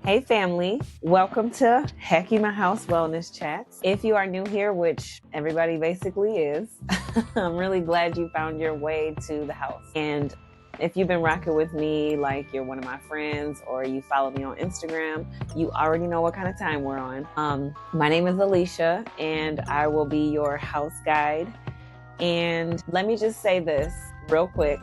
Hey family, welcome to Hecky My House Wellness Chats. If you are new here, which everybody basically is, I'm really glad you found your way to the house. And if you've been rocking with me like you're one of my friends or you follow me on Instagram, you already know what kind of time we're on. My name is Alicia and I will be your house guide. And let me just say this real quick.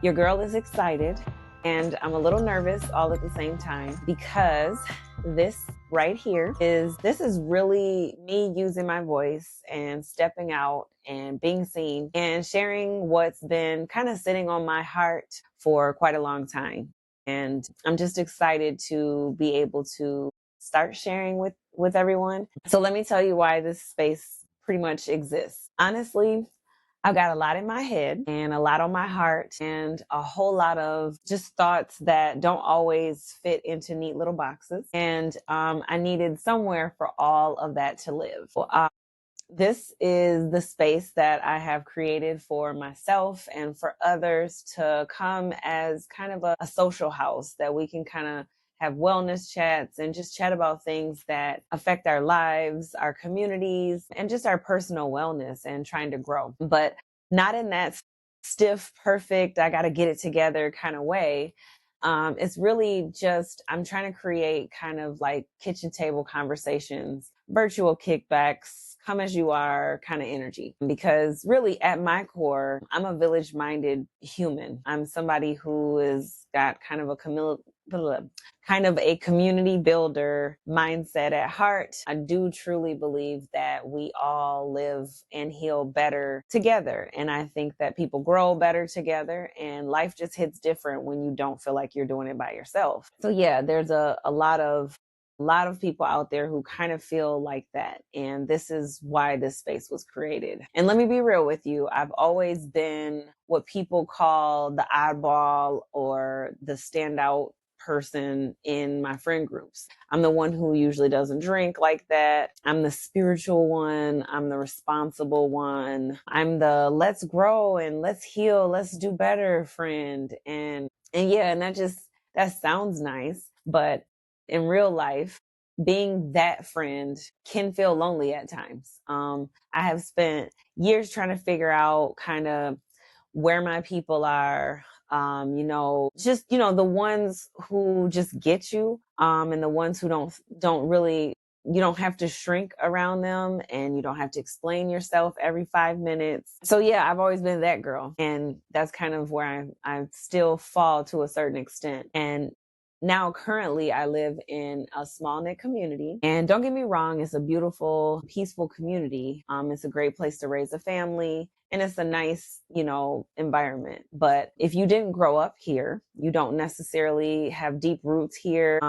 Your girl is excited and I'm a little nervous all at the same time because this right here this is really me using my voice and stepping out and being seen and sharing what's been kind of sitting on my heart for quite a long time. And I'm just excited to be able to start sharing with everyone. So let me tell you why this space pretty much exists. Honestly, I've got a lot in my head and a lot on my heart and a whole lot of just thoughts that don't always fit into neat little boxes. And I needed somewhere for all of that to live. This is the space that I have created for myself and for others to come as kind of a social house that we can kind of have wellness chats and just chat about things that affect our lives, our communities, and just our personal wellness and trying to grow. But not in that stiff, perfect, I got to get it together kind of way. It's really just, I'm trying to create kind of like kitchen table conversations, virtual kickbacks, come as you are kind of energy. Because really at my core, I'm a village minded human. I'm somebody who has got kind of a community builder mindset at heart. I do truly believe that we all live and heal better together. And I think that people grow better together and life just hits different when you don't feel like you're doing it by yourself. So yeah, there's a lot of people out there who kind of feel like that. And this is why this space was created. And let me be real with you. I've always been what people call the oddball or the standout person in my friend groups. I'm the one who usually doesn't drink like that. I'm the spiritual one. I'm the responsible one. I'm the let's grow and let's heal, let's do better friend. And yeah, and that sounds nice, but in real life, being that friend can feel lonely at times. I have spent years trying to figure out kind of where my people are, the ones who just get you, and the ones who don't really, you don't have to shrink around them and you don't have to explain yourself every 5 minutes. So yeah, I've always been that girl. And that's kind of where I still fall to a certain extent. And now currently I live in a small knit community, and don't get me wrong, it's a beautiful, peaceful community. It's a great place to raise a family and it's a nice, environment. But if you didn't grow up here, you don't necessarily have deep roots here.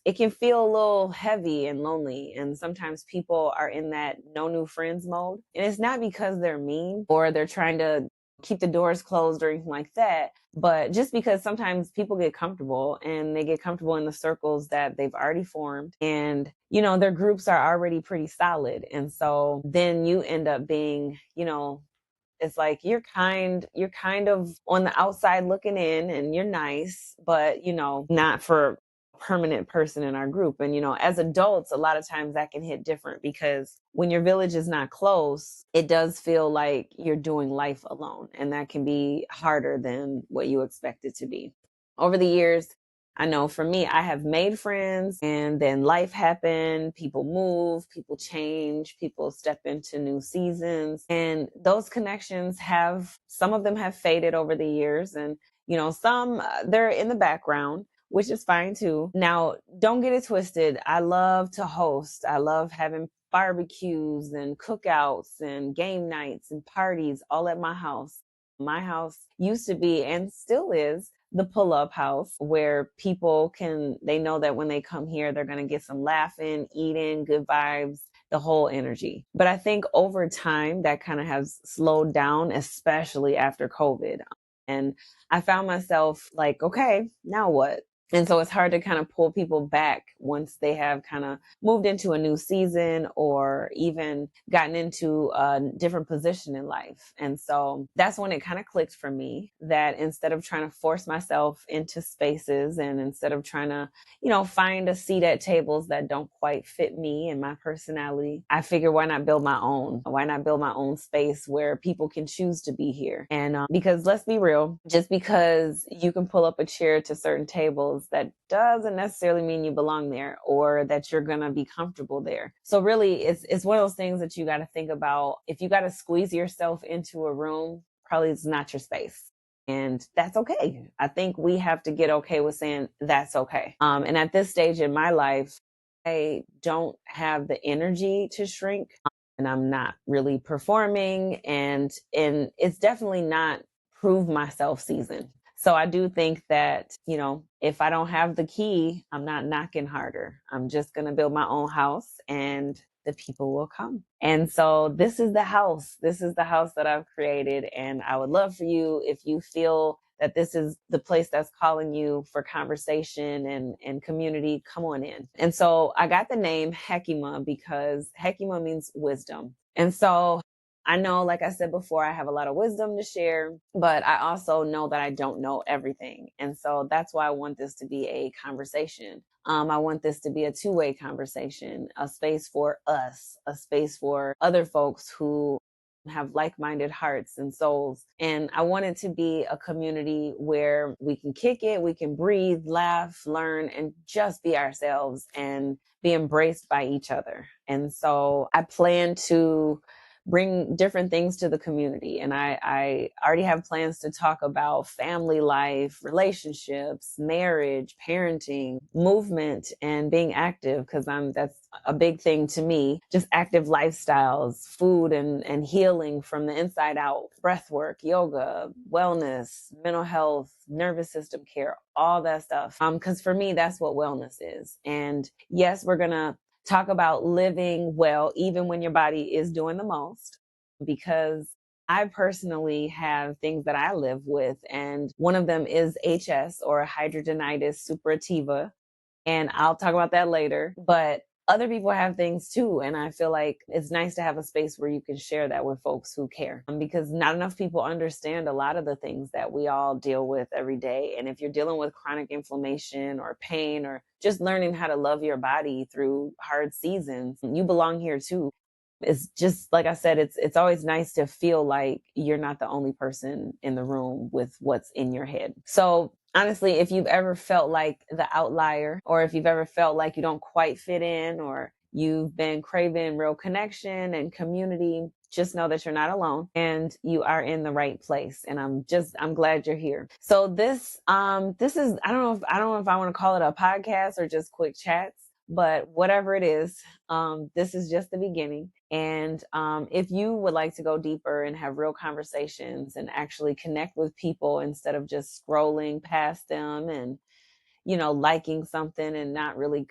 It can feel a little heavy and lonely. And sometimes people are in that no new friends mode. And it's not because they're mean or they're trying to keep the doors closed or anything like that, but just because sometimes people get comfortable and they get comfortable in the circles that they've already formed, and their groups are already pretty solid. And so then you end up being, it's like you're kind of on the outside looking in and you're nice, but not for permanent person in our group. And as adults, a lot of times that can hit different because when your village is not close, it does feel like you're doing life alone, and that can be harder than what you expect it to be. Over the years, I know for me, I have made friends and then life happened. People move, people change, people step into new seasons. And those connections some of them have faded over the years. And, some they're in the background, which is fine too. Now, don't get it twisted. I love to host. I love having barbecues and cookouts and game nights and parties all at my house. My house used to be and still is the pull-up house where they know that when they come here, they're going to get some laughing, eating, good vibes, the whole energy. But I think over time that kind of has slowed down, especially after COVID. And I found myself like, okay, now what? And so it's hard to kind of pull people back once they have kind of moved into a new season or even gotten into a different position in life. And so that's when it kind of clicked for me that instead of trying to force myself into spaces and instead of trying to, find a seat at tables that don't quite fit me and my personality, I figure why not build my own? Why not build my own space where people can choose to be here? And because let's be real, just because you can pull up a chair to certain tables, that doesn't necessarily mean you belong there or that you're going to be comfortable there. So really it's one of those things that you got to think about. If you got to squeeze yourself into a room, probably it's not your space. And that's okay. I think we have to get okay with saying that's okay. And at this stage in my life, I don't have the energy to shrink, and I'm not really performing, and it's definitely not prove myself season. So I do think that, if I don't have the key, I'm not knocking harder. I'm just going to build my own house and the people will come. And so this is the house. This is the house that I've created. And I would love for you, if you feel that this is the place that's calling you for conversation and community, come on in. And so I got the name Hekima because Hekima means wisdom. And so I know, like I said before, I have a lot of wisdom to share, but I also know that I don't know everything. And so that's why I want this to be a conversation. I want this to be a two-way conversation, a space for us, a space for other folks who have like-minded hearts and souls. And I want it to be a community where we can kick it, we can breathe, laugh, learn, and just be ourselves and be embraced by each other. And so I plan to bring different things to the community. And I already have plans to talk about family life, relationships, marriage, parenting, movement, and being active, because that's a big thing to me. Just active lifestyles, food and healing from the inside out, breath work, yoga, wellness, mental health, nervous system care, all that stuff. Because for me, that's what wellness is. And yes, we're going to talk about living well, even when your body is doing the most, because I personally have things that I live with. And one of them is HS, or hidradenitis suppurativa. And I'll talk about that later. But other people have things too. And I feel like it's nice to have a space where you can share that with folks who care, because not enough people understand a lot of the things that we all deal with every day. And if you're dealing with chronic inflammation or pain, or just learning how to love your body through hard seasons, you belong here too. It's just, like I said, it's always nice to feel like you're not the only person in the room with what's in your head. So honestly, if you've ever felt like the outlier, or if you've ever felt like you don't quite fit in, or you've been craving real connection and community, just know that you're not alone and you are in the right place. And I'm glad you're here. So this is, I don't know if I want to call it a podcast or just quick chats, but whatever it is, this is just the beginning. And if you would like to go deeper and have real conversations and actually connect with people instead of just scrolling past them and, liking something and not really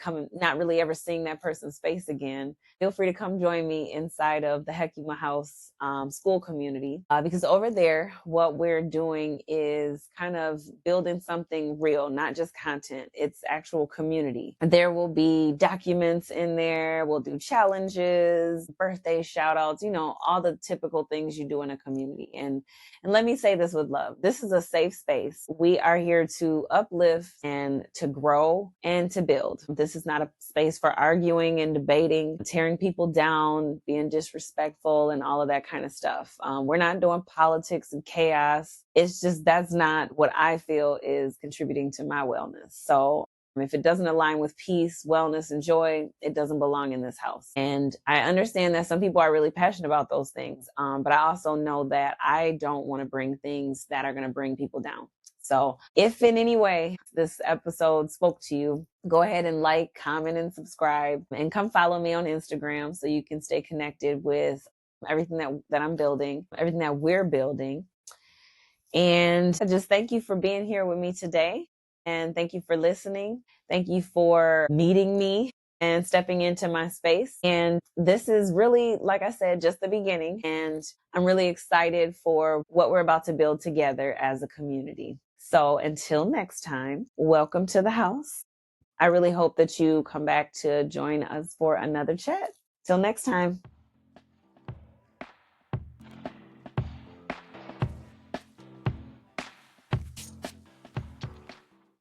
ever seeing that person's face again, feel free to come join me inside of the Hekima House school community. Because over there, what we're doing is kind of building something real, not just content. It's actual community. There will be documents in there. We'll do challenges, birthday shout outs, all the typical things you do in a community. And let me say this with love. This is a safe space. We are here to uplift and to grow and to build. This is not a space for arguing and debating, tearing people down, being disrespectful, and all of that kind of stuff. We're not doing politics and chaos. It's just, that's not what I feel is contributing to my wellness. So if it doesn't align with peace, wellness, and joy, it doesn't belong in this house. And I understand that some people are really passionate about those things. But I also know that I don't want to bring things that are going to bring people down. So if in any way this episode spoke to you, go ahead and like, comment, and subscribe, and come follow me on Instagram so you can stay connected with everything that I'm building, everything that we're building. And just thank you for being here with me today. And thank you for listening. Thank you for meeting me and stepping into my space. And this is really, like I said, just the beginning. And I'm really excited for what we're about to build together as a community. So until next time, welcome to the house. I really hope that you come back to join us for another chat. Till next time.